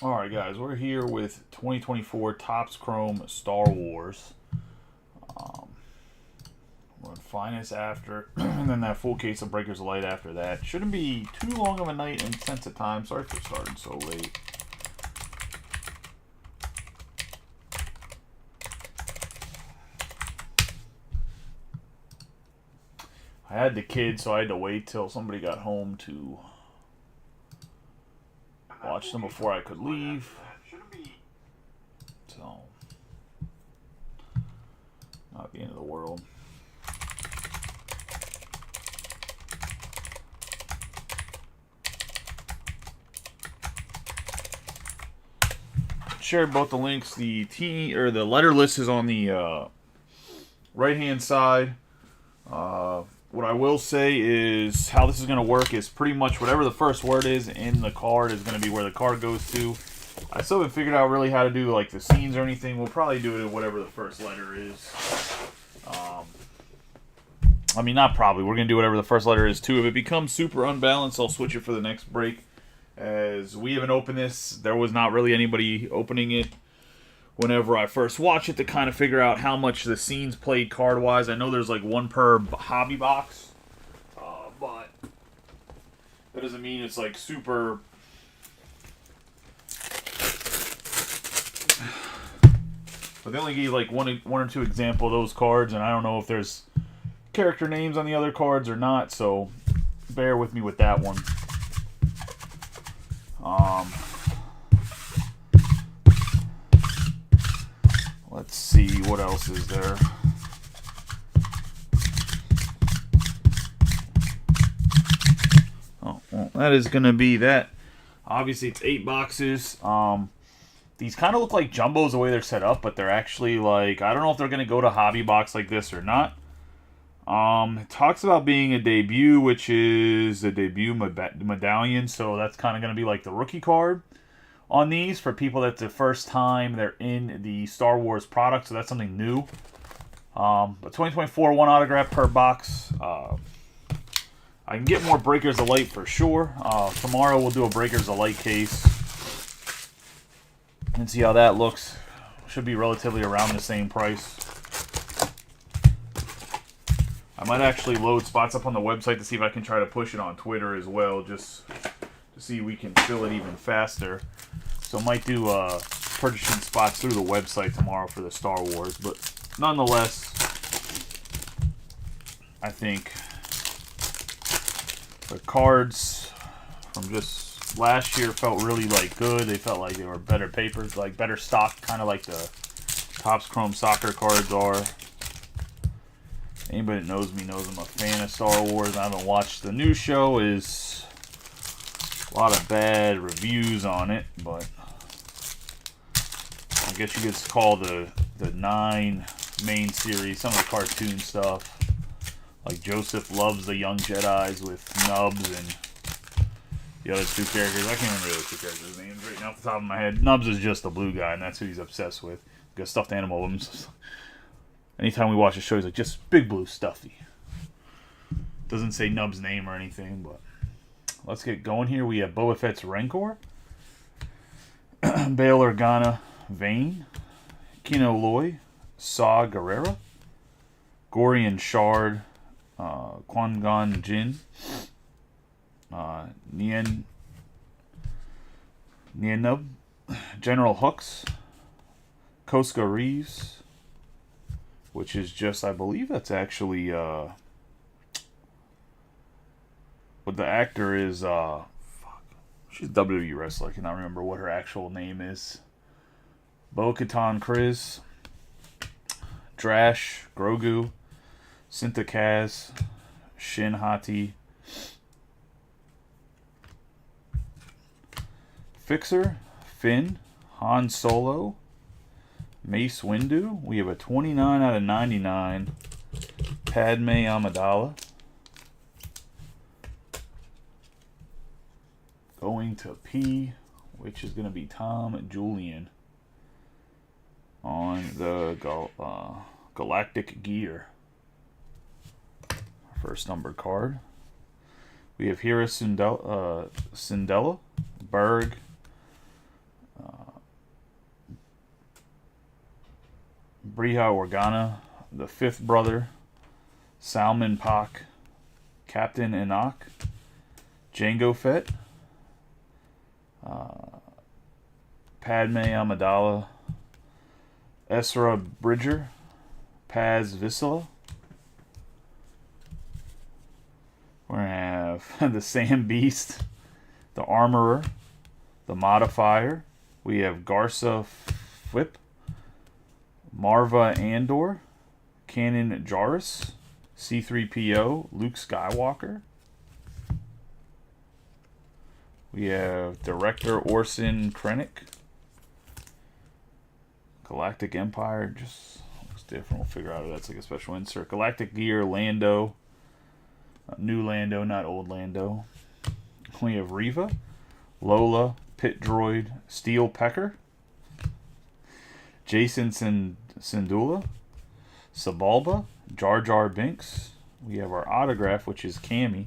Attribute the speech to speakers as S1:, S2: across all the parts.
S1: Alright, guys, we're here with 2024 Topps Chrome Star Wars. Um, we're on Finest after, and then that full case of Breakers of Light after that. Shouldn't be too long of a night in sense of time. Sorry for starting so late. I had the kids, so I had to wait till somebody got home to watch them before I could leave. So, not the end of the world. Shared both the links. The the letter list is on the right hand side. What I will say is how this is going to work is pretty much whatever the first word is in the card is going to be where the card goes to. I still haven't figured out really how to do like the scenes or anything. We'll probably do it in whatever the first letter is. I mean, not probably. We're going to do whatever the first letter is too. If it becomes super unbalanced, I'll switch it for the next break. As we haven't opened this, there was not really anybody opening it whenever I first watch it to kind of figure out how much the scenes played card-wise. I know there's like one per hobby box, but that doesn't mean it's like super. But they only gave like one or two example of those cards, and I don't know if there's character names on the other cards or not, so bear with me with that one. Let's see what else is there. Oh, well, that is going to be that. Obviously, it's 8 boxes. These kind of look like jumbos the way they're set up, but they're actually like, I don't know if they're going to go to hobby box like this or not. It talks about being a debut, which is a debut medallion, so that's kind of going to be like the rookie card on these for people that's the first time they're in the Star Wars product, so that's something new. But 2024, one autograph per box. I can get more Breakers of Light for sure. Tomorrow we'll do a Breakers of Light case and see how that looks. Should be relatively around the same price. I might actually load spots up on the website to see if I can try to push it on Twitter as well, just to see if we can fill it even faster. So I might do purchasing spots through the website tomorrow for the Star Wars. But nonetheless, I think the cards from just last year felt really like good. They felt like they were better papers, like better stock, kind of like the Topps Chrome soccer cards are. Anybody that knows me knows I'm a fan of Star Wars. I haven't watched the new show. Is a lot of bad reviews on it, but I guess you could call the 9 main series, some of the cartoon stuff. Like Joseph loves the young Jedis with Nubs and the other 2 characters. I can't remember the other 2 characters' names right now off the top of my head. Nubs is just the blue guy, and that's who he's obsessed with. Got stuffed animal of him. Anytime we watch a show, he's like, just big blue stuffy. Doesn't say Nub's name or anything, but let's get going here. We have Boba Fett's Rancor, Bail Organa Vane, Kino Loy, Saw Gerrera, Gorian Shard, Qui-Gon Jinn, Nienub, General Hux, Koska Reeves, which is just, I believe that's actually, what the actor is, she's a WWE wrestler. I cannot remember what her actual name is. Bo-Katan Kryze, Drash, Grogu, Cinta Kaz, Shin Hati, Fixer, Finn, Han Solo, Mace Windu. We have a 29 out of 99. Padme Amidala. Going to P, which is going to be Tom Julian on the Galactic Gear. First number card. We have Hera Syndulla, Berg, Briha Organa, the fifth brother, Salman Pak, Captain Enoch, Jango Fett, Padme Amidala, Ezra Bridger, Paz Vizsla. We're going to have the Sam Beast, the Armorer, the Modifier. We have Garza Whip, Marva Andor, Kanan Jarrus, C-3PO, Luke Skywalker. We have Director Orson Krennic, Galactic Empire, just looks different. We'll figure out if that's like a special insert. Galactic Gear, Lando, new Lando, not old Lando. We have Reva, Lola, Pit Droid, Steel Pecker, Jason Syndulla, Sebulba, Jar Jar Binks. We have our autograph, which is Cammy.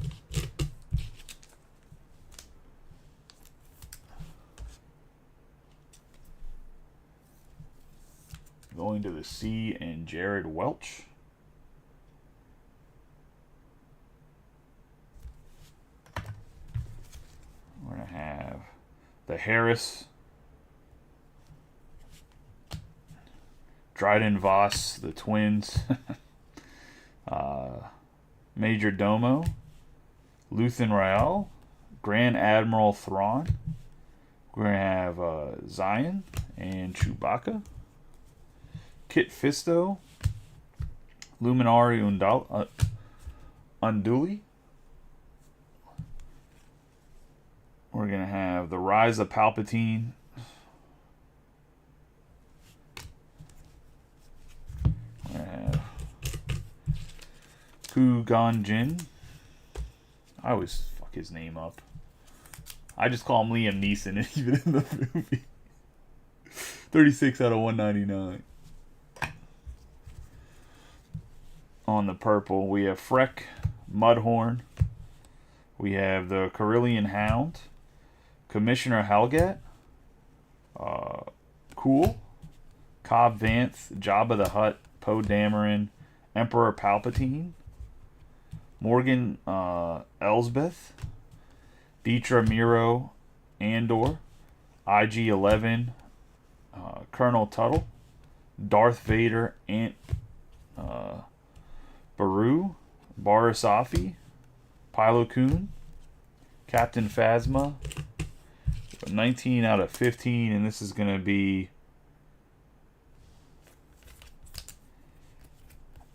S1: Going to the sea and Jared Welch. We're going to have the Harris, Dryden Voss, the twins, Major Domo, Luthen Rael, Grand Admiral Thrawn. We're going to have Zion and Chewbacca, Kit Fisto, Luminari Unduli. We're going to have the Rise of Palpatine. We're going to have Qui-Gon Jinn. I always fuck his name up. I just call him Liam Neeson, even in the movie. 36 out of 199. On the purple, we have Freck, Mudhorn. We have the Carillion Hound, Commissioner Helgat, Cool, Cobb Vanth, Jabba the Hutt, Poe Dameron, Emperor Palpatine, Morgan Elsbeth, Deetra Miro, Andor, IG-11, Colonel Tuttle, Darth Vader, Baru, Boris Afi, Pilo Koon, Captain Phasma, 19 out of 15, and this is going to be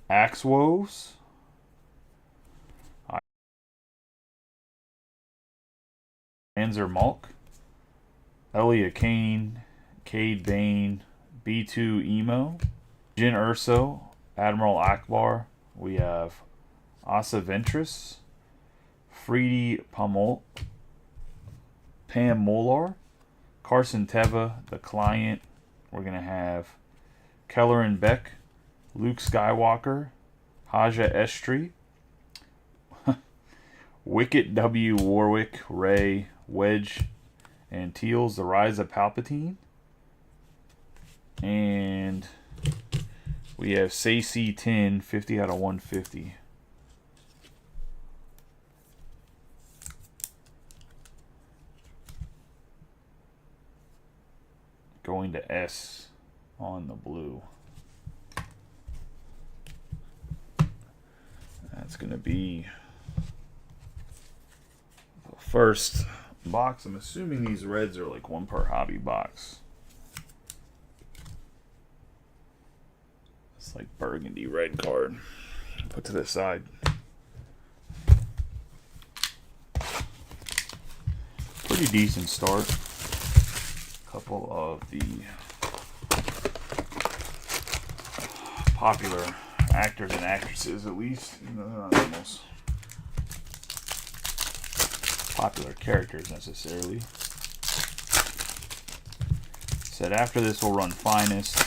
S1: Axwos, Anzer Malk, Elia Kane, Cade Bane, B2 Emo, Jin Urso, Admiral Akbar. We have Asa Ventress, Freedy Pam Molar, Carson Teva, the Client. We're going to have Kelleran Beck, Luke Skywalker, Haja Estri, Wicket W. Warwick, Ray, Wedge, and Teals, the Rise of Palpatine. And we have Sacy 10, 50 out of 150. Going to S on the blue. That's going to be the first box. I'm assuming these reds are like one per hobby box. It's like burgundy red card. Put to the side. Pretty decent start. Couple of the popular actors and actresses, at least, even though they're not the most popular characters necessarily. Said after this we'll run Finest.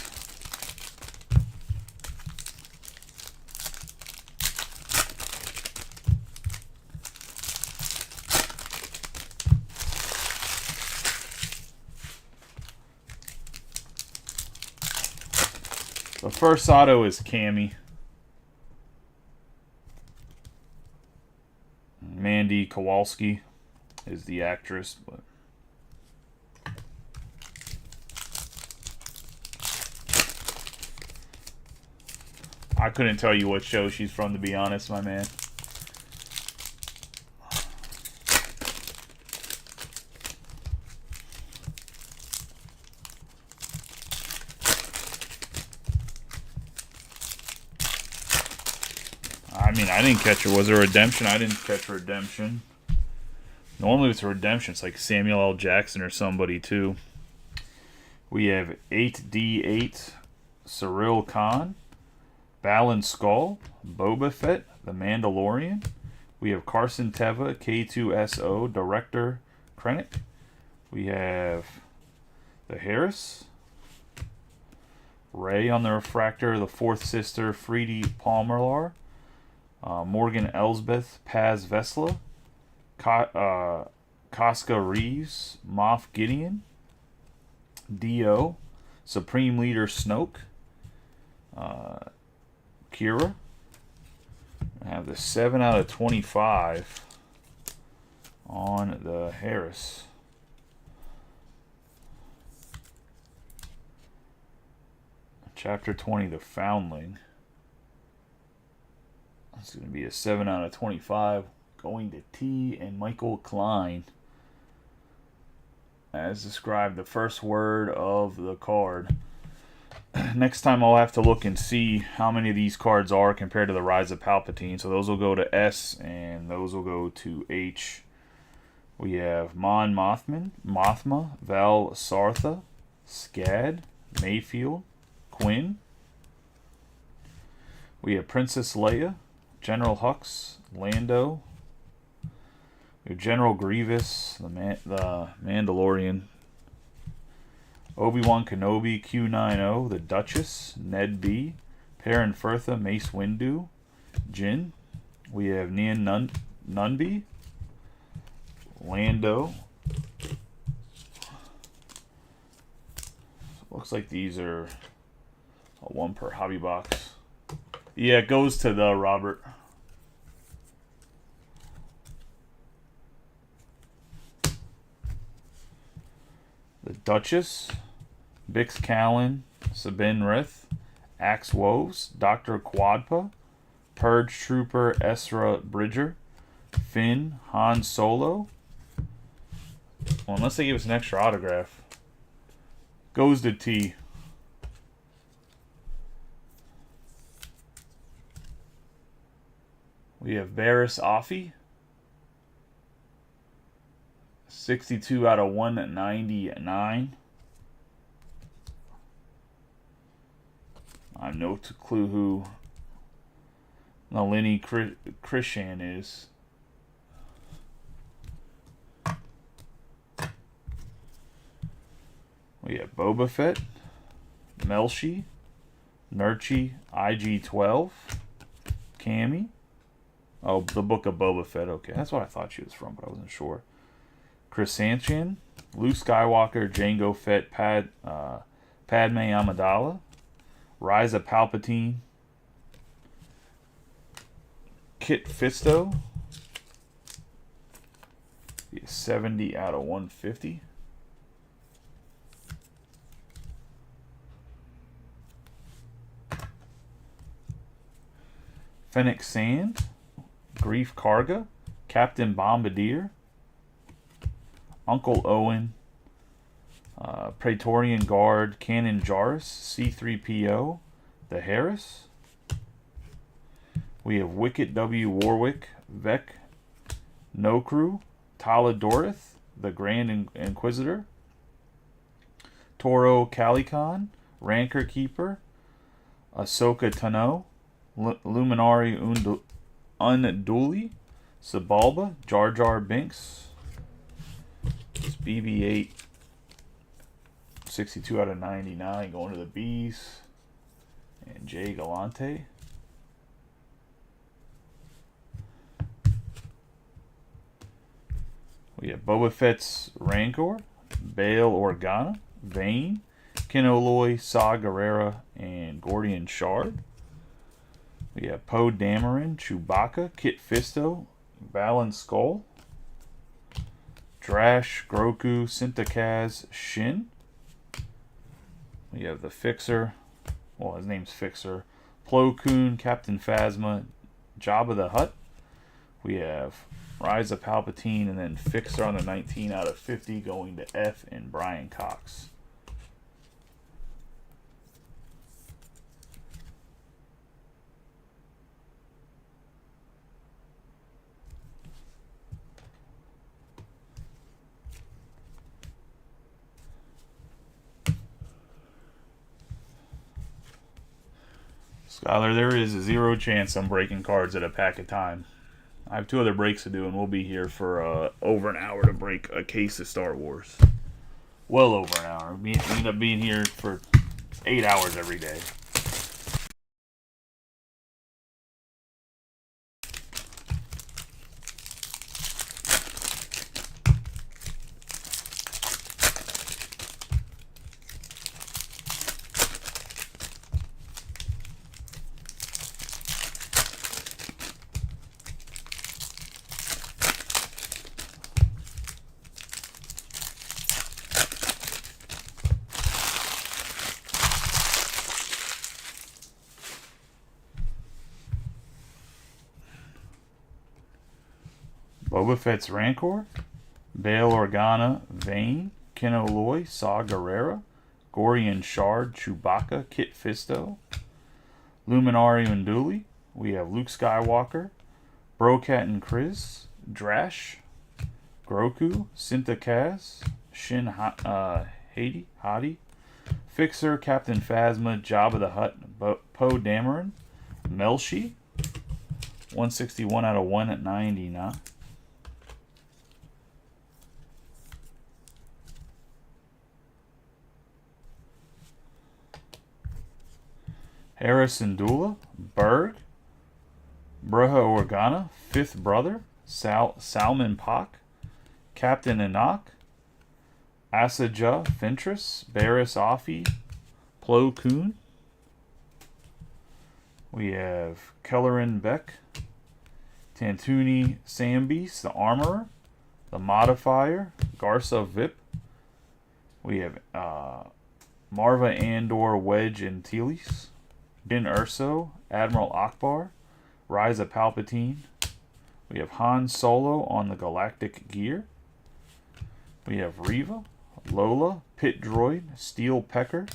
S1: The first auto is Cammy. Mandy Kowalski is the actress, but I couldn't tell you what show she's from, to be honest, my man. I mean, I didn't catch her. Was there a redemption? I didn't catch a redemption. Normally, if it's a redemption, it's like Samuel L. Jackson or somebody, too. We have 8D8, Cyril Khan, Balan Skull, Boba Fett, The Mandalorian. We have Carson Teva, K2SO, Director Krennic. We have the Harris, Ray on the refractor, the fourth sister, Freedy Palmerlar, Morgan Elsbeth, Paz Vesla, Casca Reeves, Moff Gideon, Dio, Supreme Leader Snoke, Kira. I have the 7 out of 25 on the Harris. Chapter 20, The Foundling. It's going to be a 7 out of 25 going to T and Michael Klein. As described, the first word of the card. Next time I'll have to look and see how many of these cards are compared to the Rise of Palpatine. So those will go to S and those will go to H. We have Mon Mothma, Val Sartha, Scad, Mayfield, Quinn. We have Princess Leia, General Hux, Lando. We have General Grievous, the Mandalorian. Obi-Wan Kenobi, Q90, the Duchess, Ned B, Perrin Firtha, Mace Windu, Jin. We have Nien Nunbi, Lando. Looks like these are a 1 per hobby box. Yeah, it goes to the Robert. The Duchess, Bix Callan, Sabine Writh, Axe Woves, Dr. Quadpa, Purge Trooper Ezra Bridger, Finn, Han Solo. Well, unless they give us an extra autograph. Goes to T. We have Varys Offee. 62 out of 199. I have no clue who Nalini Krishan is. We have Boba Fett, Melshi, Nurchi, IG-12, Cammy. Oh, the Book of Boba Fett. Okay, that's what I thought she was from, but I wasn't sure. Chris Sanchin, Luke Skywalker, Jango Fett, Padme Amidala, Rise of Palpatine, Kit Fisto, 70 out of 150. Fennec Sand, Grief Karga, Captain Bombardier, Uncle Owen, Praetorian Guard, Canon Jarrus, C-3PO, the Harris. We have Wicket W. Warwick, Vec Nokru, Tala Dorith, the Grand Inquisitor, Toro Calican, Rancor Keeper, Ahsoka Tano, Luminari Unduli, Sabalba, Jar Jar Binks. It's BB-8, 62 out of 99, going to the B's. And Jay Galante. We have Boba Fett's Rancor, Bail Organa, Vane, Kinoloy, Saw Gerrera, and Gordian Shard. We have Poe Dameron, Chewbacca, Kit Fisto, Balin Skull, Drash, Groku, Sintakaz, Shin. We have the Fixer, well, his name's Fixer, Plo Koon, Captain Phasma, Jabba the Hutt. We have Rise of Palpatine, and then Fixer on the 19 out of 50 going to F and Brian Cox. Skylar, there is a 0 chance I'm breaking cards at a pack at a time. I have 2 other breaks to do, and we'll be here for over an hour to break a case of Star Wars. Well over an hour. We end up being here for 8 hours every day. Boba Fett's Rancor, Bail Organa, Vane, Kinoloy, Saw Gerrera, Gordian Shard, Chewbacca, Kit Fisto, Luminari Unduli. We have Luke Skywalker, Brocat and Kriz, Drash, Groku, Sintakaz, Shin Hadi, Fixer, Captain Phasma, Jabba the Hutt, Poe Dameron, Melshi, 161 out of 199. Harris Dula, Berg, Bruja Organa, Fifth Brother, Salman Pak, Captain Enoch, Asaja Ventress, Barris Offee, Plo Koon. We have Kelleran Beck, Tantuni Sambeast, the Armorer, the Modifier, Garza Vip. We have Marva Andor, Wedge Antilles, Din Urso, Admiral Akbar, Rise of Palpatine. We have Han Solo on the Galactic Gear. We have Reva, Lola, Pit Droid, Steel Pecker,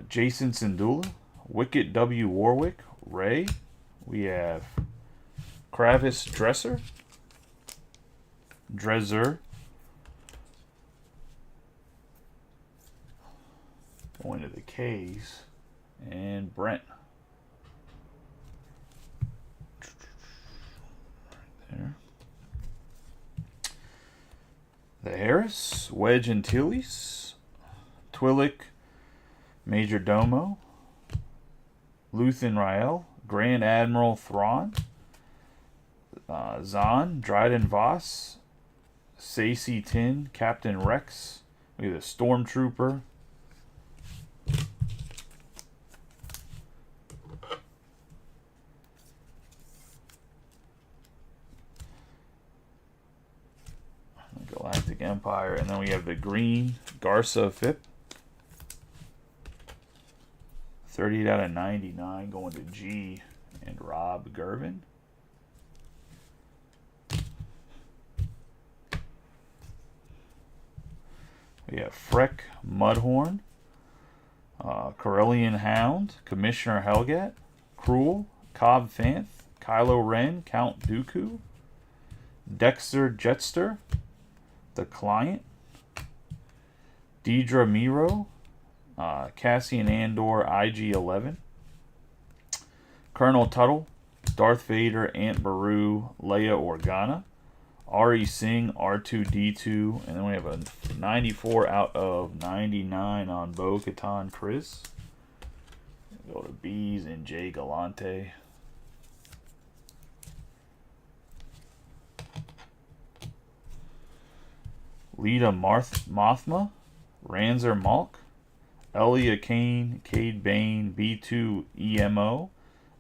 S1: Jason Syndulla, Wicket W. Warwick, Rey. We have Kravis Dresser, going to the K's, and Brent. Right there. The Harris, Wedge Antilles, Twi'lek, Major Domo, Luthen Rael, Grand Admiral Thrawn, Zahn, Dryden Voss, Sacy Tin, Captain Rex. We have the Stormtrooper, Galactic Empire, and then we have the green Garza Vip, 38 out of 99 going to G and Rob Gervin. We have Freck Mudhorn, Corellian Hound, Commissioner Helgat, Cruel, Cobb Vanth, Kylo Ren, Count Dooku, Dexter Jetster, the Client, Deidre Miro, Cassian Andor, IG-11, Colonel Tuttle, Darth Vader, Aunt Beru, Leia Organa, Ari Singh, R2-D2, and then we have a 94 out of 99 on Bo-Katan Kryze. Go to B's and Jay Galante. Lita Mothma, Ranzer Malk, Elia Kane, Cade Bane, B2 EMO,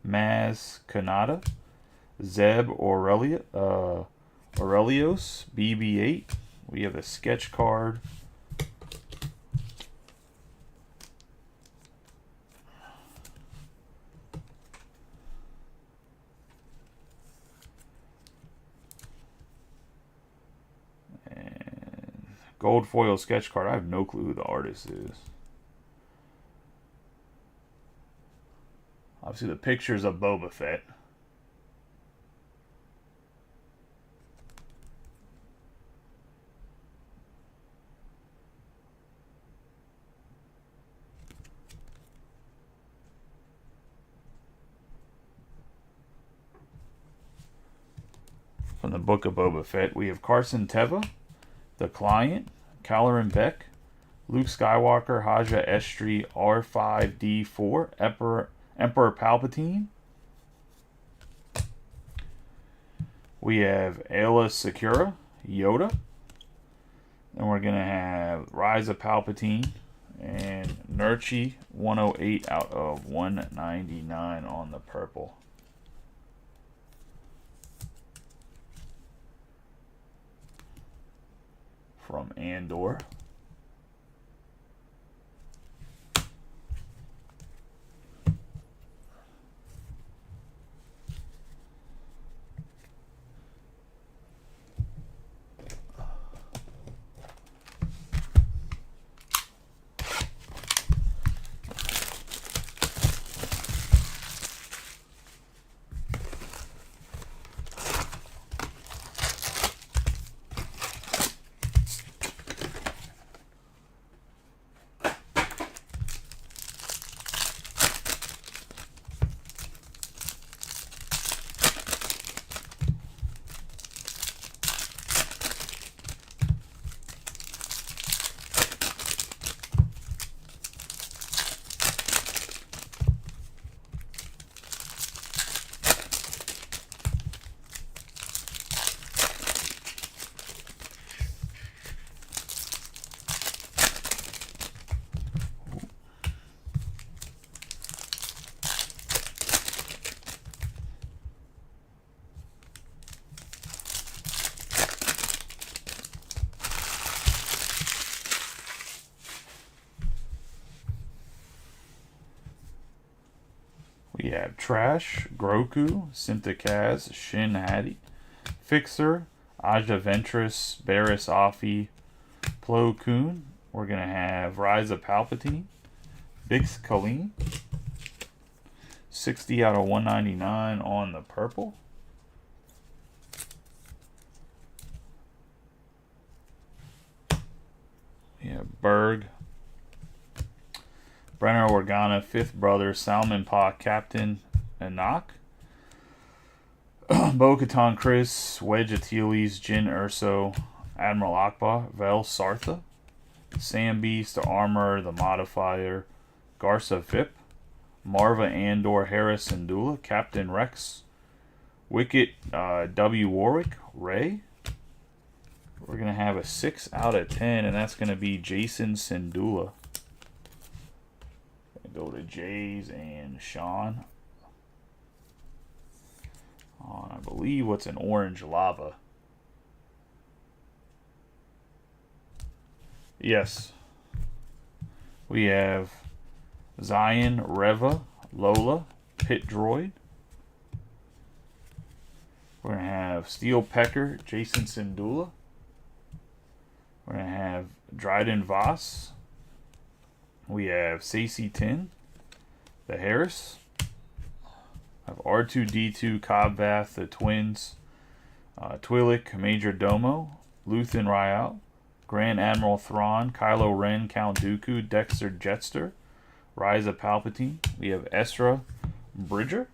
S1: Maz Kanata, Zeb Aurelios, BB8. We have a sketch card. And gold foil sketch card. I have no clue who the artist is. Obviously, the pictures of Boba Fett. From the Book of Boba Fett, we have Carson Teva, The Client, Caloran Beck, Luke Skywalker, Haja Estri, R5D4, Emperor Palpatine. We have Ayla Secura, Yoda. And we're going to have Rise of Palpatine and Nurchi 108 out of 199 on the purple. From Andor. We have Trash, Groku, Sintakaz, Shin Hati, Fixer, Aja Ventress, Barris Offee, Plo Koon. We're going to have Rise of Palpatine, Bix Colleen, 60 out of 199 on the purple. We have Berg, Brenner Organa, Fifth Brother, Salman Pa, Captain Anak, Bo-Katan Chris, Wedge Atiles, Jin Urso, Admiral Akbar, Vel Sartha, Sam Beast, the Armor, the Modifier, Garza Vip, Marva Andor, Harris Syndulla, Captain Rex, Wicket W. Warwick, Ray. We're going to have a 6 out of 10, and that's going to be Jason Syndulla. Go to Jays and Sean on, I believe, what's an orange lava. Yes. We have Zion, Reva, Lola, Pit Droid. We're going to have Steel Pecker, Jason Syndulla. We're going to have Dryden Voss. We have Stacey Tin, the Harris. I have R2D2, Cobbvath, the Twins, Twi'lek, Major Domo, Luthen Rael, Grand Admiral Thrawn, Kylo Ren, Count Dooku, Dexter Jetster, Rise of Palpatine. We have Ezra Bridger.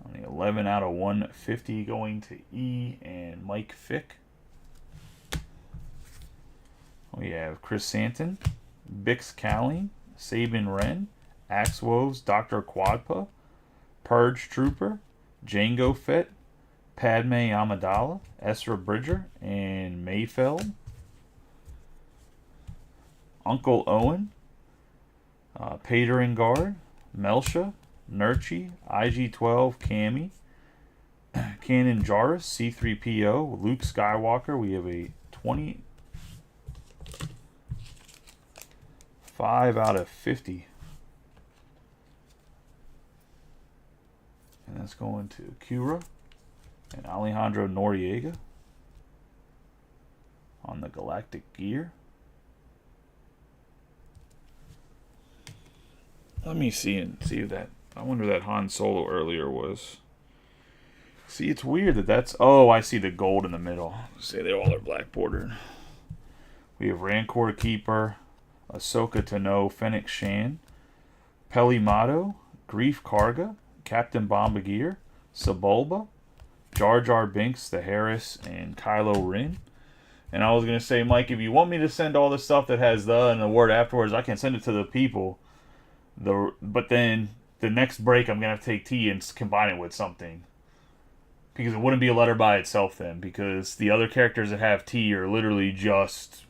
S1: On the 11 out of 150 going to E and Mike Fick. We have Chris Santon, Bix Calling, Sabin Wren, Axe Woves, Dr. Quadpa, Purge Trooper, Jango Fett, Padme Amidala, Ezra Bridger, and Mayfeld. Uncle Owen, Patering Guard, Melsha, Nurchi, IG-12, Cammy, Kanan Jarrus, C-3PO, Luke Skywalker. We have a 25 out of 50. And that's going to Kura and Alejandro Noriega on the Galactic Gear. Let me see if that. I wonder that Han Solo earlier was. See, it's weird that's. Oh, I see the gold in the middle. Say they all are black bordered. We have Rancor Keeper, Ahsoka Tano, Fennec Shan, Peli Motto, Grief Karga, Captain Bombardier, Sebulba, Jar Jar Binks, the Harris, and Kylo Ren. And I was gonna say, Mike, if you want me to send all the stuff that has the and the word afterwards, I can send it to the people. But then the next break, I'm gonna have to take T and combine it with something, because it wouldn't be a letter by itself then. Because the other characters that have T are literally just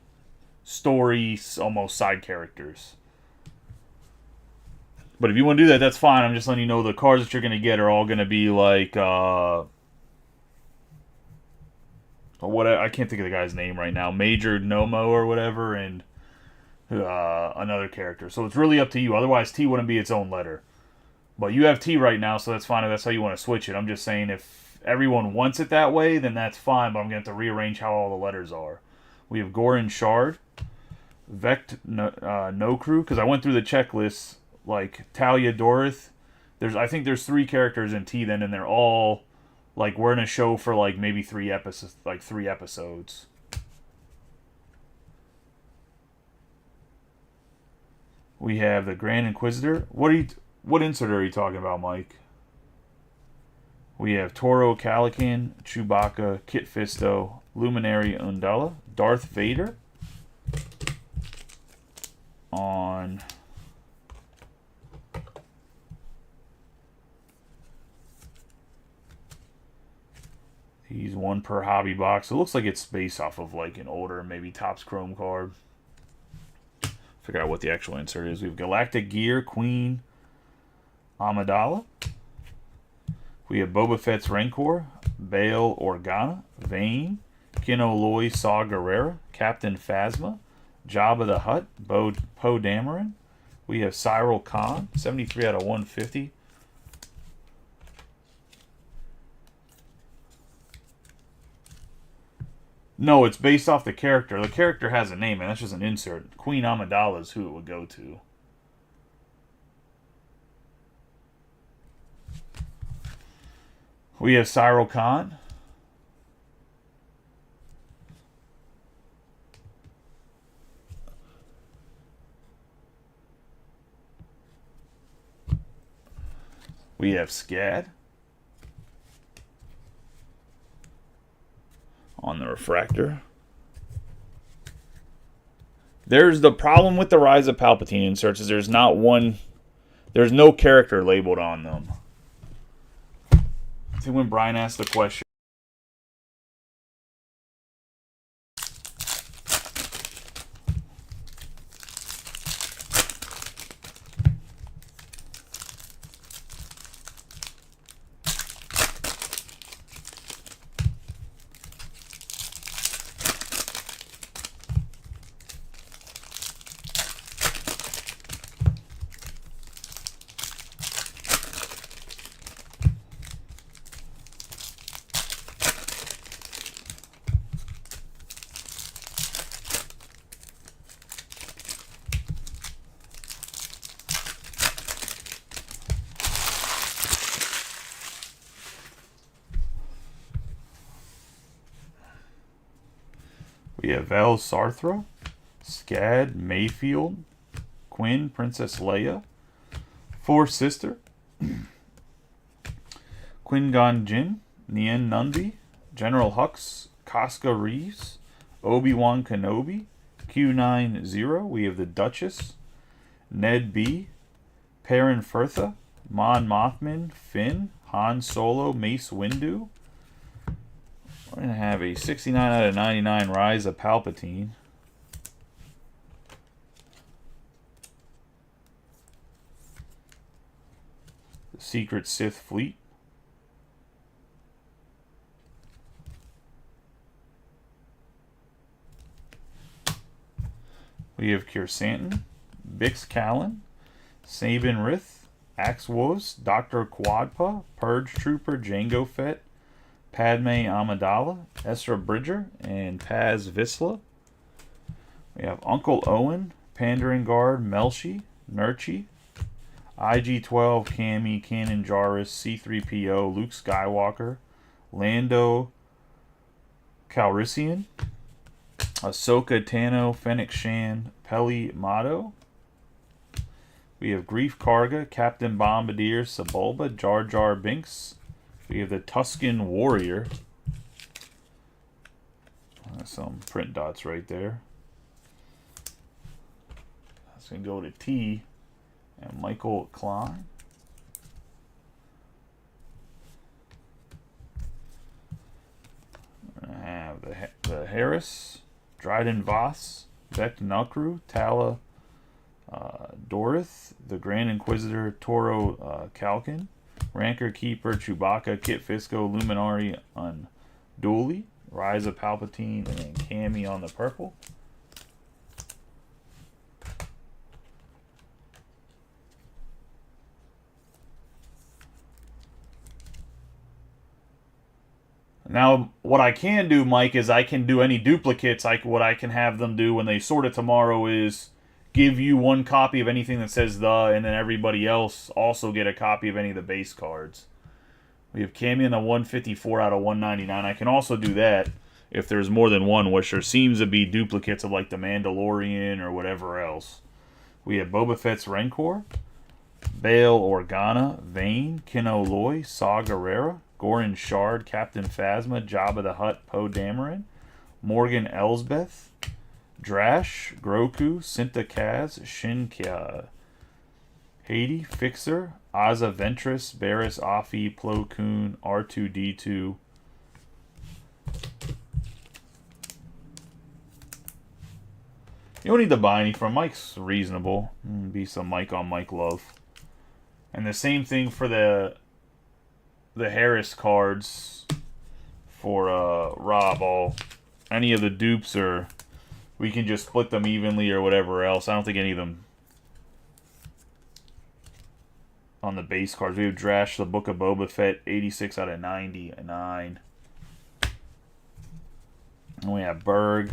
S1: stories, almost side characters. But if you want to do that, that's fine. I'm just letting you know the cards that you're gonna get are all gonna be like what I can't think of the guy's name right now, Major Nomo or whatever, and another character. So it's really up to you. Otherwise, T wouldn't be its own letter. But you have T right now, so that's fine if that's how you want to switch it. I'm just saying if everyone wants it that way, then that's fine, but I'm going to have to rearrange how all the letters are. We have Goran Shard, Vect No Crew, because I went through the checklist, like Talia Dorith. I think there's 3 characters in T then, and they're all like we're in a show for like maybe 3 episodes. We have the Grand Inquisitor. What insert are you talking about, Mike? We have Toro Calican, Chewbacca, Kit Fisto, Luminary Undella, Darth Vader. On he's 1 per hobby box. It looks like it's based off of like an older, maybe Topps Chrome card. Figure out what the actual insert is. We have Galactic Gear, Queen Amidala. We have Boba Fett's Rancor, Bail Organa, Vane, Kino Loy Saw Gerrera, Captain Phasma, Jabba the Hutt, Poe Dameron. We have Cyril Khan, 73 out of 150. No, it's based off the character. The character has a name, and that's just an insert. Queen Amidala is who it would go to. We have Cyril Khan. We have Scad on the refractor. There's the problem with the Rise of Palpatine inserts is there's no character labeled on them. I think when Brian asked the question, we have Vel Sarthra, Scad Mayfield, Quinn, Princess Leia, Force Sister, Qui-Gon Jinn, Nien Nunbi, General Hux, Casca Reeves, Obi-Wan Kenobi, Q90. We have the Duchess, Ned B, Perrin Firtha, Mon Mothman, Finn, Han Solo, Mace Windu. We're going to have a 69 out of 99 Rise of Palpatine. The Secret Sith Fleet. We have Kirsanton, Bix Callan, Sabin Rith, Axe Wolves, Dr. Quadpa, Purge Trooper, Jango Fett, Padme Amidala, Ezra Bridger, and Paz Vizsla. We have Uncle Owen, Pandering Guard, Melshi, Nurchi, IG-12, Cammy, Kanan Jarrus, C-3PO, Luke Skywalker, Lando Calrissian, Ahsoka Tano, Fennec Shan, Peli Motto. We have Grief Karga, Captain Bombardier, Sebulba, Jar Jar Binks. We have the Tusken Warrior. Some print dots right there. That's going to go to T. And Michael Klein. We're going to have the Harris, Dryden Voss, Vec Nukru, Tala Dorith, the Grand Inquisitor, Toro Kalkin, Rancor Keeper, Chewbacca, Kit Fisto, Luminari Unduli, Rise of Palpatine, and then Cammy on the purple. Now, what I can do, Mike, is I can do any duplicates. What I can have them do when they sort it tomorrow is give you one copy of anything that says the, and then everybody else also get a copy of any of the base cards. We have Cammy in the 154 out of 199. I can also do that if there's more than one, which there seems to be duplicates of like the Mandalorian or whatever else. We have Boba Fett's Rancor, Bail Organa, Vane, Kino Loy, Saw Gerrera, Goran Shard, Captain Phasma, Jabba the Hutt, Poe Dameron, Morgan Elsbeth, Drash, Groku, Cinta Kaz, Shin Haiti, Fixer, Aza Ventress, Barris Afi, Plo Koon, R2D2. You don't need to buy any from Mike's reasonable. Be some Mike on Mike love. And the same thing for the Harris cards for Rob. Any of the dupes, or we can just split them evenly or whatever else. I don't think any of them on the base cards. We have Drash, the Book of Boba Fett, 86 out of 99. And we have Berg,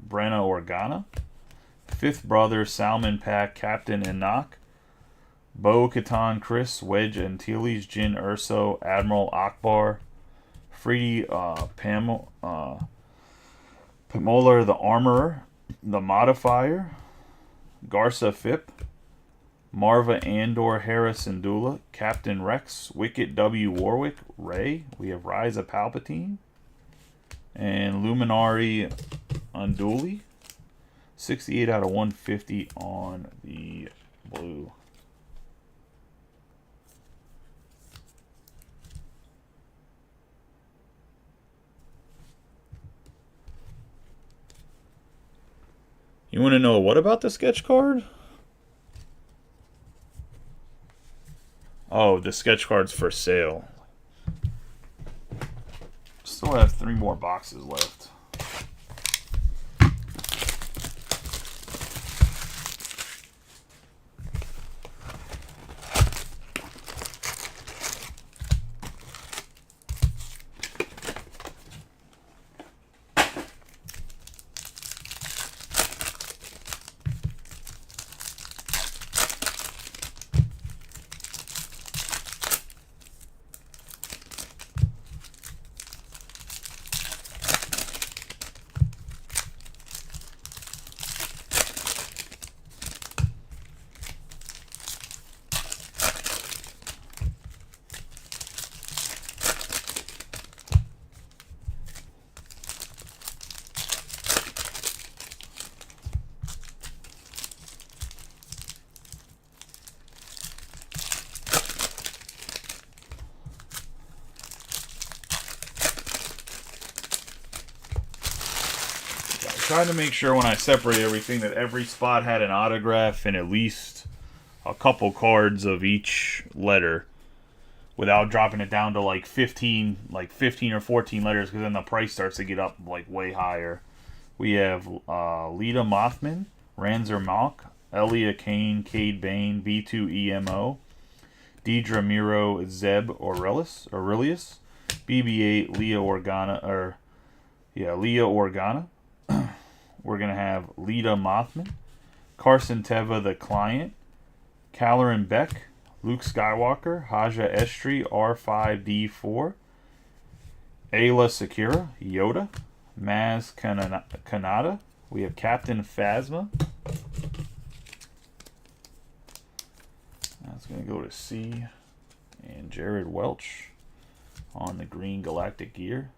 S1: Brenna Organa, Fifth Brother, Salmon Pack, Captain Enoch, Bo-Katan Chris, Wedge Antilles, Jin Urso, Admiral Akbar, Freedy Pamolar the Armorer, the Modifier, Garza Phip, Marva Andor Harris Dula, Captain Rex, Wicket W. Warwick, Ray. We have Rise of Palpatine, and Luminari Unduli. 68 out of 150 on the blue. You want to know what about the sketch card? Oh, the sketch card's for sale. Still have 3 more boxes left. Trying to make sure when I separate everything that every spot had an autograph and at least a couple cards of each letter without dropping it down to like 15 or 14 letters, because then the price starts to get up like way higher. We have Lita Mothman, Ranzer Malk, Elia Kane, Cade Bane, B2EMO, Deidre Miro, Zeb Aurelius, BB8, Leah Organa. We're going to have Lita Mothman, Carson Teva, the Client, Caloran Beck, Luke Skywalker, Haja Estri, R5D4, Ayla Sakura, Yoda, Maz Kanata. We have Captain Phasma. That's going to go to C. And Jared Welch on the green Galactic Gear.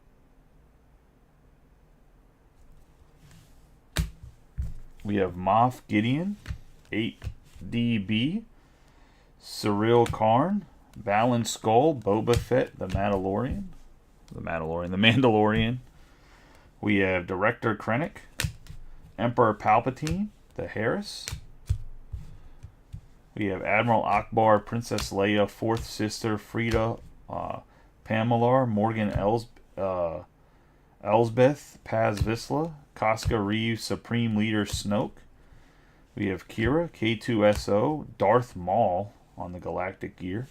S1: We have Moff Gideon, 8DB, Cyril Karn, Balin Skull, Boba Fett, the Mandalorian. We have Director Krennic, Emperor Palpatine, the Harris. We have Admiral Akbar, Princess Leia, Fourth Sister, Frida, Pamela, Morgan Elsbeth, Paz Vizsla, Casca Reeves, Supreme Leader Snoke. We have Kira, K2SO, Darth Maul on the Galactic Gear.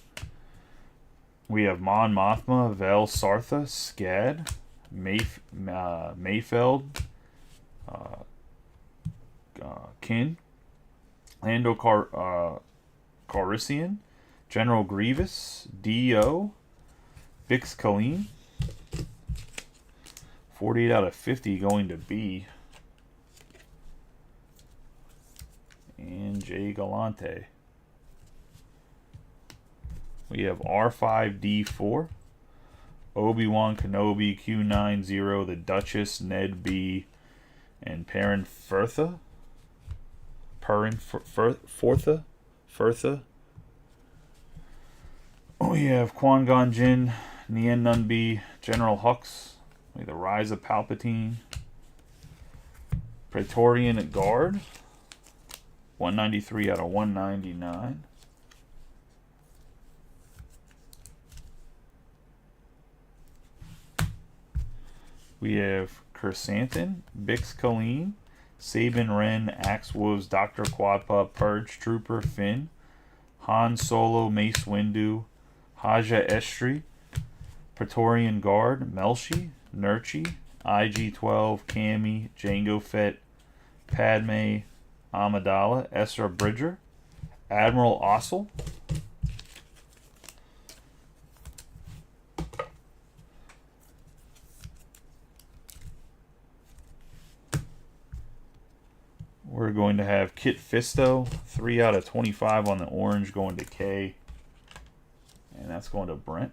S1: We have Mon Mothma, Vel Sartha, Scad, Mayfeld, Kin, Lando Calrissian, General Grievous, D.O., Bix Colleen. 48 out of 50 going to B. And Jay Galante. We have R5D4, Obi-Wan Kenobi, Q90, the Duchess, Ned B, and Perrin Firtha. We have Qui-Gon Jinn, Nien Nunbi, General Hux, the Rise of Palpatine, Praetorian Guard, 193 out of 199. We have Chrysanthemum, Bix Colleen, Sabin Wren, Axe Wolves, Dr. Quadpa, Purge Trooper, Finn, Han Solo, Mace Windu, Haja Estri, Praetorian Guard, Melshi, Nurchi, IG-12, Cammy, Jango Fett, Padme, Amidala, Ezra Bridger, Admiral Ossel. We're going to have Kit Fisto, 3 out of 25 on the orange, going to K. And that's going to Brent.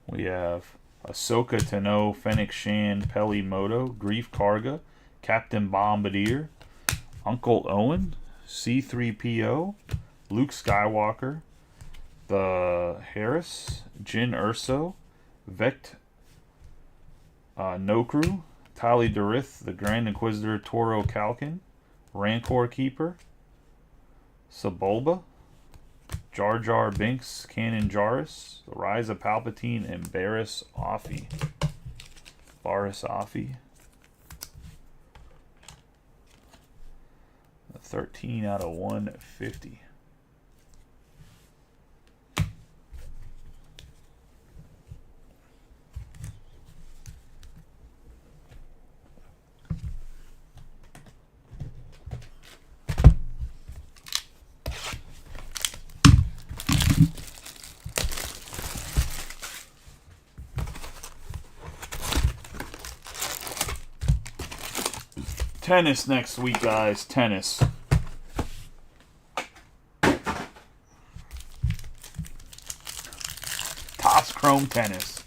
S1: We have Ahsoka Tano, Fennec Shan, Peli Moto, Grief Karga, Captain Bombardier, Uncle Owen, C3PO, Luke Skywalker, the Harris, Jin Urso, Vect Nokru, Tali Darith, the Grand Inquisitor, Toro Kalkin, Rancor Keeper, Sebulba, Jar Jar Binks, Kanan Jarrus, The Rise of Palpatine, and Barriss Offee. Barriss Offee. 13 out of 150. Tennis next week, guys. Tennis. Topps Chrome Tennis.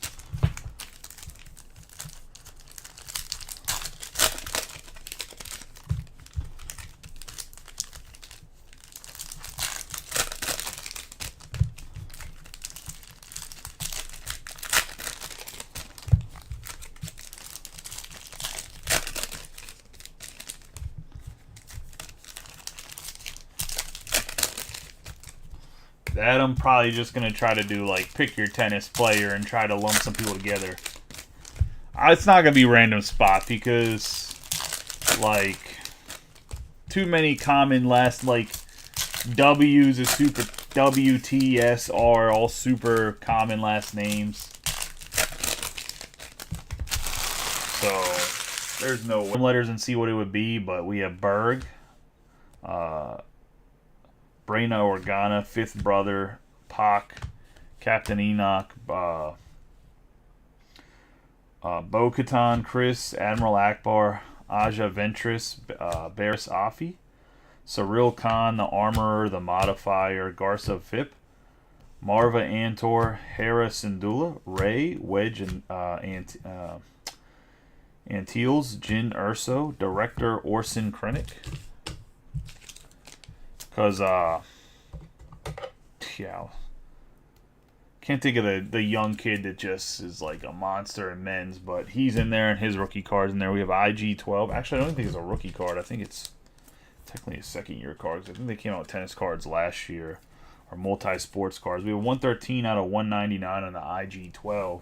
S1: That I'm probably just going to try to do, like, pick your tennis player and try to lump some people together. It's not going to be random spot because, like, too many common last, like, W's is super WTSR, all super common last names. So, there's no letters and see what it would be, but we have Berg, Brena Organa, Fifth Brother, Pac, Captain Enoch, Bo-Katan, Chris, Admiral Akbar, Aja Ventress, Barris Afi, Cyril Khan, the Armorer, the Modifier, Garza Vip, Marva Antor, Hera Syndulla, Ray, Wedge, and Antilles, Jin Urso, Director Orson Krennic. Because, yeah, can't think of the young kid that just is like a monster in men's, but he's in there and his rookie card's in there. We have IG-12. Actually, I don't think it's a rookie card. I think it's technically a second-year card. I think they came out with tennis cards last year, or multi-sports cards. We have 113 out of 199 on the IG-12.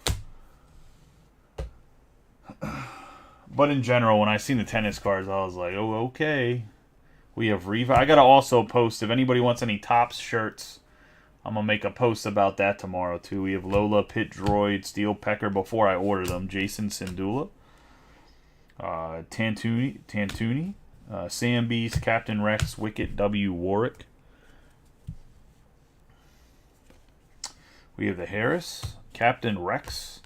S1: But in general, when I seen the tennis cards, I was like, oh, okay. We have Reva. I got to also post, if anybody wants any Topps shirts, I'm going to make a post about that tomorrow, too. We have Lola, Pit Droid, Steel Pecker before I order them. Jason Syndulla. Tantuni. Sam Beast, Captain Rex, Wicket, W. Warwick. We have the Harris, Captain Rex.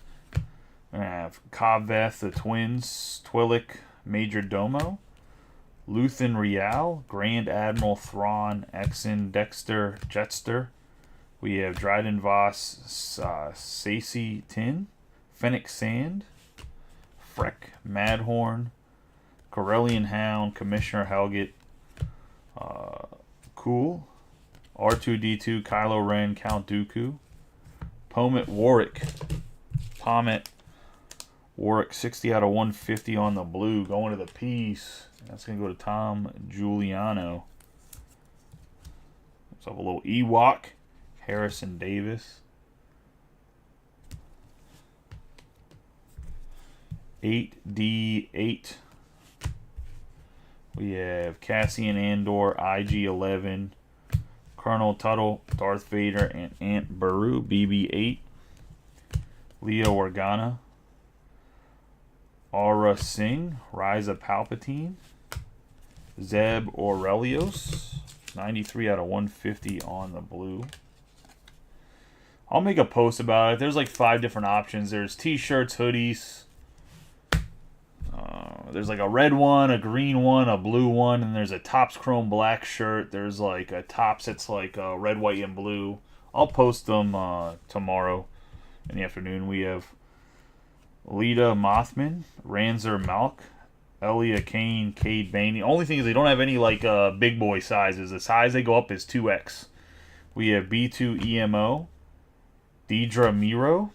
S1: We have Kaveth, the Twins, Twillick, Major Domo. Luthen Rial, Grand Admiral Thrawn, Exon, Dexter, Jetster. We have Dryden Voss, Sacy Tin, Fennec Sand, Freck, Madhorn, Corellian Hound, Commissioner Helget, Cool, R2-D2, Kylo Ren, Count Dooku, Pommet Warwick, 60 out of 150 on the blue, going to the piece. That's going to go to Tom Giuliano. Let's have a little Ewok, Harrison Davis. 8D8. We have Cassian Andor, IG-11, Colonel Tuttle, Darth Vader, and Aunt Beru, BB-8. Leo Organa, Aura Singh, Rise of Palpatine, Zeb Aurelios, 93 out of 150 on the blue. I'll make a post about it. There's like 5 different options. There's t-shirts, hoodies. There's like a red one, a green one, a blue one, and there's a Topps Chrome black shirt. There's like a Topps that's like red, white, and blue. I'll post them tomorrow in the afternoon. We have Lita Mothman, Ranzer Malk, Elia Kane, Cade Bain. The only thing is they don't have any like big boy sizes. The size they go up is 2X. We have B2 EMO, Deidre Miro,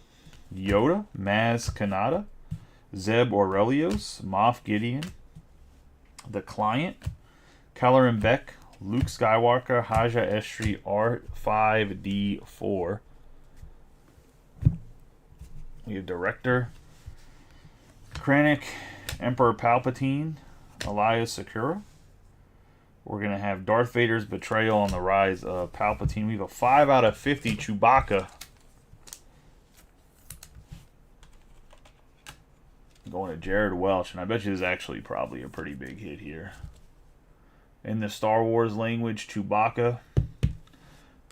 S1: Yoda, Maz Kanata, Zeb Aurelios, Moff Gideon, The Client, Keller and Beck, Luke Skywalker, Haja Estri, R5D4. We have Director Krennic, Emperor Palpatine, Elias Sakura. We're going to have Darth Vader's Betrayal on the Rise of Palpatine. We have a 5 out of 50 Chewbacca. Going to Jared Welch, and I bet you this is actually probably a pretty big hit here. In the Star Wars language, Chewbacca.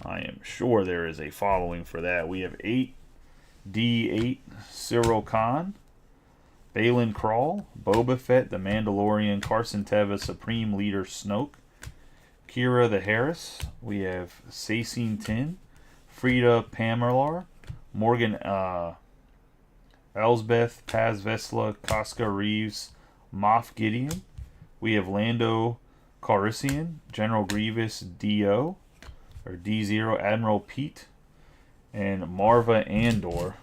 S1: I am sure there is a following for that. We have 8D8, Cyril Khan, Balin Crawl, Boba Fett, The Mandalorian, Carson Teva, Supreme Leader Snoke, Kira the Harris. We have Sacine Tin, Frida Pamelar, Morgan Elsbeth, Paz Vesla, Casca Reeves, Moff Gideon. We have Lando Calrissian, General Grievous D0, or D0, Admiral Pete, and Marva Andor.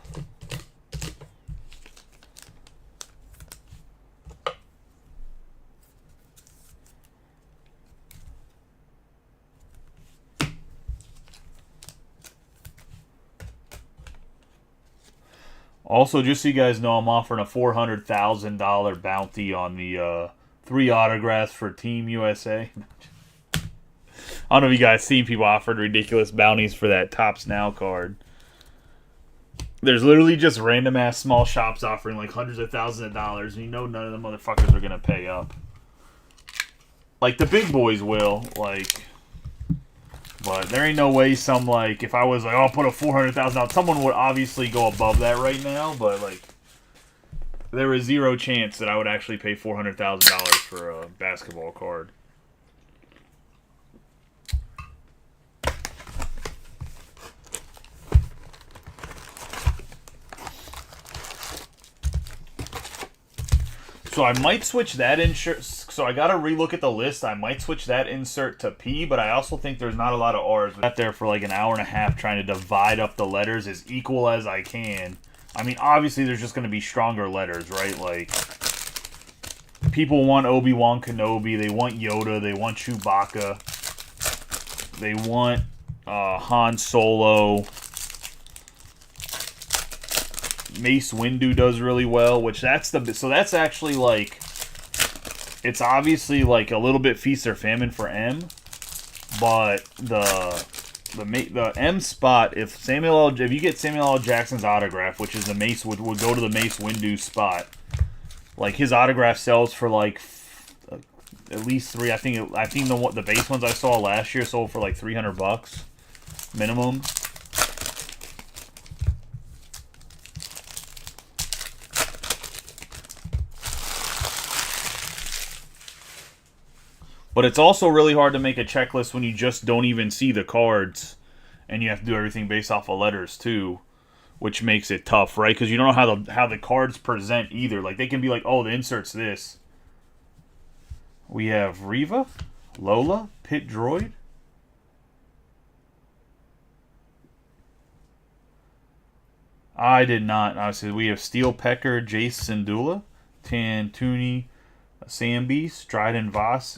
S1: Also, just so you guys know, I'm offering a $400,000 bounty on the 3 autographs for Team USA. I don't know if you guys seen people offered ridiculous bounties for that Tops Now card. There's literally just random ass small shops offering like hundreds of thousands of dollars, and you know none of the motherfuckers are gonna pay up. Like the big boys will, like, but there ain't no way some, like, if I was like, oh, I'll put a $400,000, someone would obviously go above that right now, but like, there is zero chance that I would actually pay $400,000 for a basketball card. So I might switch that insert. So I got to relook at the list. I might switch that insert to P, but I also think there's not a lot of R's. I sat there for like an hour and a half trying to divide up the letters as equal as I can. I mean, obviously there's just going to be stronger letters, right? Like, people want Obi-Wan Kenobi. They want Yoda. They want Chewbacca. They want Han Solo. Mace Windu does really well, which that's actually like, it's obviously like a little bit feast or famine for M, but the M spot, if you get Samuel L. Jackson's autograph, which is the Mace would go to the Mace Windu spot, like his autograph sells for like at least 3. I think the base ones I saw last year sold for like $300 minimum. But it's also really hard to make a checklist when you just don't even see the cards, and you have to do everything based off of letters too, which makes it tough, right? Because you don't know how the cards present either. Like, they can be like, oh, the insert's this. We have Reva, Lola, Pit Droid. I did not. Obviously, we have Steel Pecker, Jace Syndulla, Tantuni, Sambi, Dryden Voss,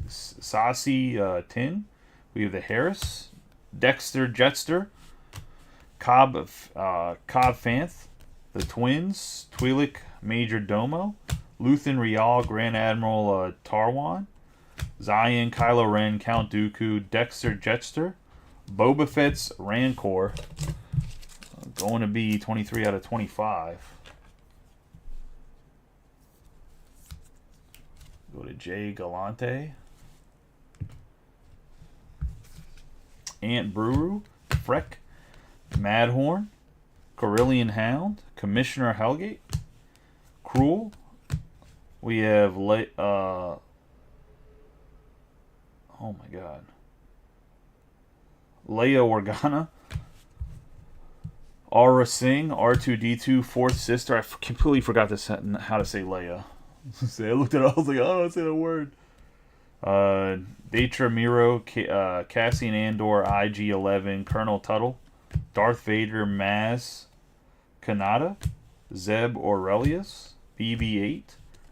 S1: Saucy Tin. We have the Harris, Dexter Jetster, Cobb Fanth, the Twins, Twi'lek Major Domo, Luthen Rial, Grand Admiral Tarwan, Zion, Kylo Ren, Count Dooku, Dexter Jetster, Boba Fett's Rancor, going to be 23 out of 25. Go to Jay Galante. Ant Brewer, Freck, Madhorn, Carillion Hound, Commissioner Hellgate, Cruel. We have oh my god, Leia Organa, Aura Singh, R2D2, Fourth Sister. I completely forgot how to say Leia. I looked at it, I was like, I don't know how to say that word. Deitra Miro, Cassian Andor, IG-11, Colonel Tuttle, Darth Vader, Maz Kanata, Zeb Aurelius, BB-8,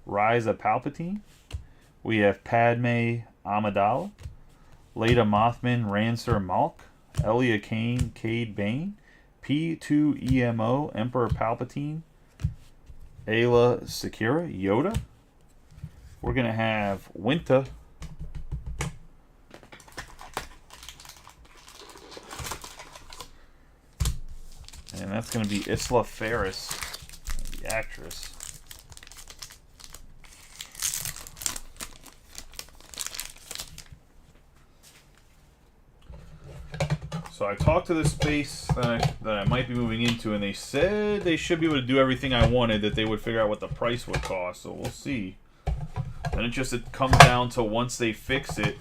S1: Rise of Palpatine. We have Padme Amidala, Leda Mothman, Rancer Malk, Elia Kane, Cade Bane, P2EMO, Emperor Palpatine, Ayla Secura, Yoda. We're going to have Winta. And that's going to be Isla Ferris, the actress. So I talked to the space that I might be moving into, and they said they should be able to do everything I wanted, that they would figure out what the price would cost, so we'll see. And it comes down to, once they fix it,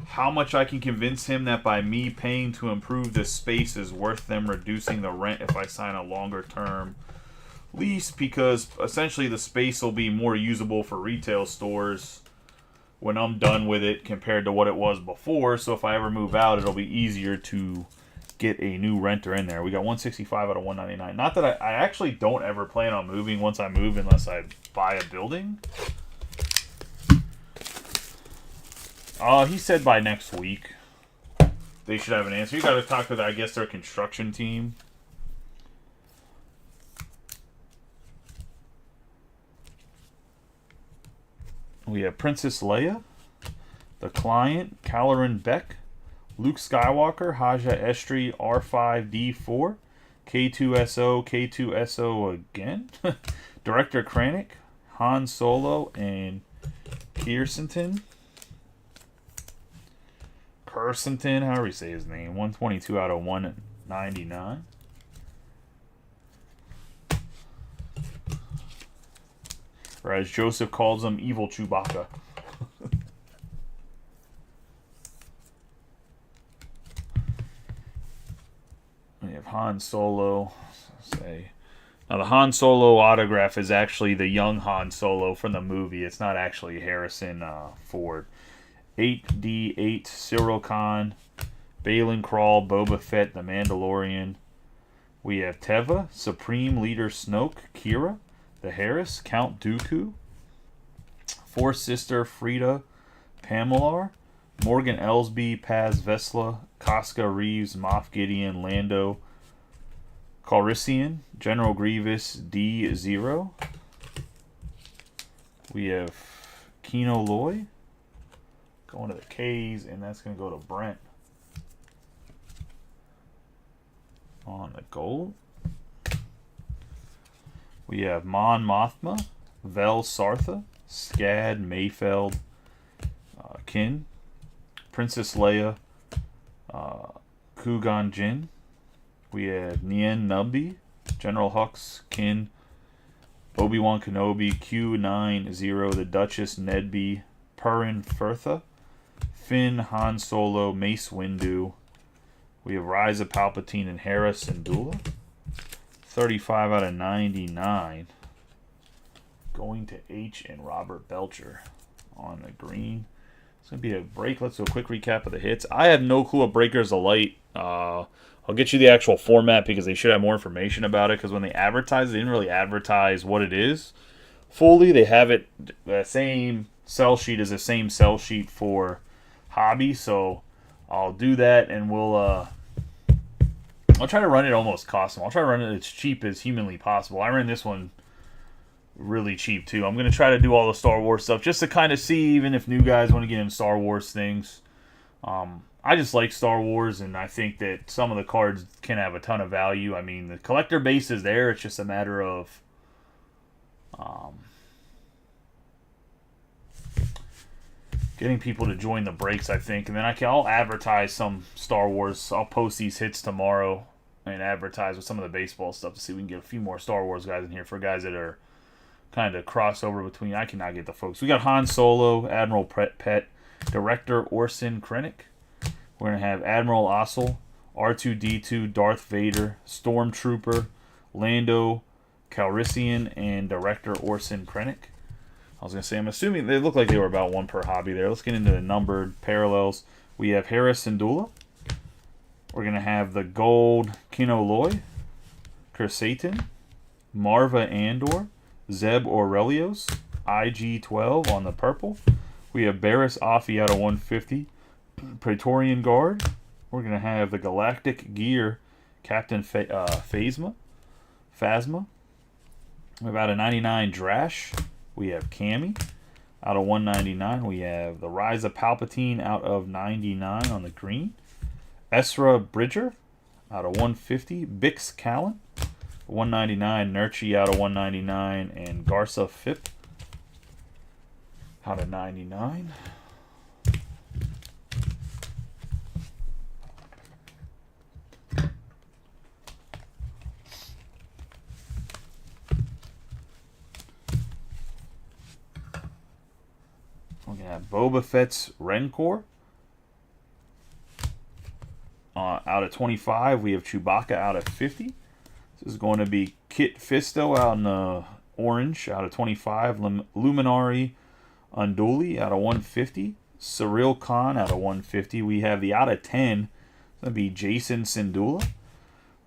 S1: how much I can convince him that by me paying to improve this space is worth them reducing the rent if I sign a longer term lease, because essentially the space will be more usable for retail stores when I'm done with it compared to what it was before. So if I ever move out, it'll be easier to get a new renter in there. We got 165 out of 199. Not that I actually don't ever plan on moving once I move, unless I buy a building. He said by next week they should have an answer. You got to talk to, I guess, their construction team. We have Princess Leia, The Client, Caloran Beck, Luke Skywalker, Haja Estri, R5D4, K2SO, K2SO again, Director Krennic, Han Solo, and Kirstenton, however you say his name, 122 out of 199. Or as Joseph calls him, Evil Chewbacca. We have Han Solo. Now, the Han Solo autograph is actually the young Han Solo from the movie. It's not actually Harrison Ford. 8D8, Cyril Khan, Balin Crawl, Boba Fett, The Mandalorian. We have Teva, Supreme Leader Snoke, Kira, The Harris, Count Dooku, Force Sister Frida Pamelar, Morgan Elsby, Paz Vesla, Casca Reeves, Moff Gideon, Lando Calrissian, General Grievous, D0. We have Kino Loy going to the K's, and that's going to go to Brent on the gold. We have Mon Mothma, Vel Sartha, Scad Mayfeld, Kin, Princess Leia, Kugan Jin. We have Nien Nubby, General Hux, Kin, Obi-Wan Kenobi, Q90, the Duchess Nedby, Purin Firtha, Finn, Han Solo, Mace Windu. We have Rise of Palpatine and Hera Syndulla. 35 out of 99. Going to H and Robert Belcher on the green. It's going to be a break. Let's do a quick recap of the hits. I have no clue what Breakers of Light. I'll get you the actual format because they should have more information about it. Because when they advertise, they didn't really advertise what it is fully. They have it, the same sell sheet is the same sell sheet for Hobby. So I'll do that, and I'll try to run it almost custom. I'll try to run it as cheap as humanly possible. I ran this one really cheap too. I'm going to try to do all the Star Wars stuff just to kind of see even if new guys want to get in Star Wars things. I just like Star Wars, and I think that some of the cards can have a ton of value. I mean, the collector base is there. It's just a matter of getting people to join the breaks, I think. And then I'll advertise some Star Wars. I'll post these hits tomorrow and advertise with some of the baseball stuff to see if we can get a few more Star Wars guys in here for guys that are kind of crossover between. I cannot get the folks. We got Han Solo, Admiral Pet, Director Orson Krennic. We're going to have Admiral Ossel, R2-D2, Darth Vader, Stormtrooper, Lando Calrissian, and Director Orson Krennic. I was going to say, I'm assuming they look like they were about one per hobby there. Let's get into the numbered parallels. We have Hera Syndulla. We're going to have the gold Kino Loy, Kersatin, Marva Andor, Zeb Aurelios, IG-12 on the purple. We have Barris Offee out of 150, Praetorian Guard. We're going to have the Galactic Gear, Captain Phasma. We have out of 99, Drash. We have Cammy out of 199. We have the Rise of Palpatine out of 99 on the green. Ezra Bridger out of 150. Bix Callan, 199. Nurchi out of 199. And Garza Phip out of 99. We're going to have Boba Fett's Rancor. Out of 25, we have Chewbacca out of 50. This is going to be Kit Fisto out in the orange out of 25. Luminari Unduli out of 150. Cyril Khan out of 150. We have the out of 10. It's going to be Jason Syndulla.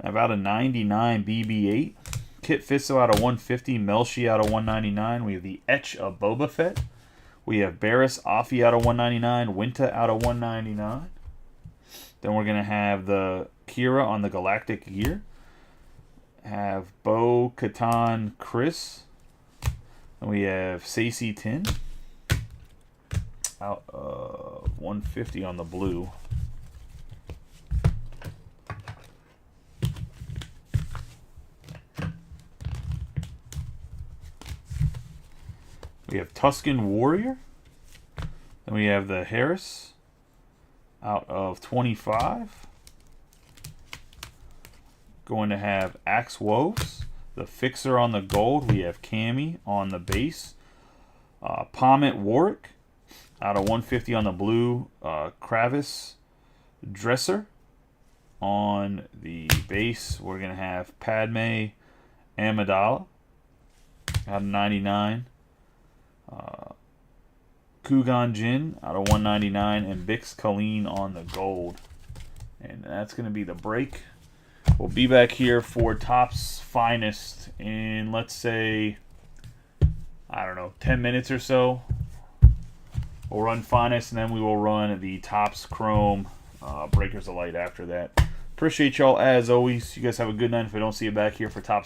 S1: I have out of 99, BB-8. Kit Fisto out of 150. Melshi out of 199. We have the Etch of Boba Fett. We have Barris Offee out of 199. Winta out of 199. Then we're going to have the Kira on the Galactic Gear. Have Bo Katan Chris. And we have Sacy Tin. out of 150 on the blue. We have Tuscan Warrior. Then we have the Harris out of 25. Going to have Axe Woes. The Fixer on the gold. We have Cammy on the base. Pommet Warwick out of 150 on the blue. Kravis Dresser on the base. We're going to have Padme Amidala out of 99. Kugan Jin out of 199, and Bix Colleen on the gold. And that's going to be the break. We'll be back here for Topps Finest in, let's say, I don't know, 10 minutes or so. We'll run Finest, and then we will run the Topps Chrome Breakers of Light after that. Appreciate y'all as always. You guys have a good night. If I don't see you back here for Topps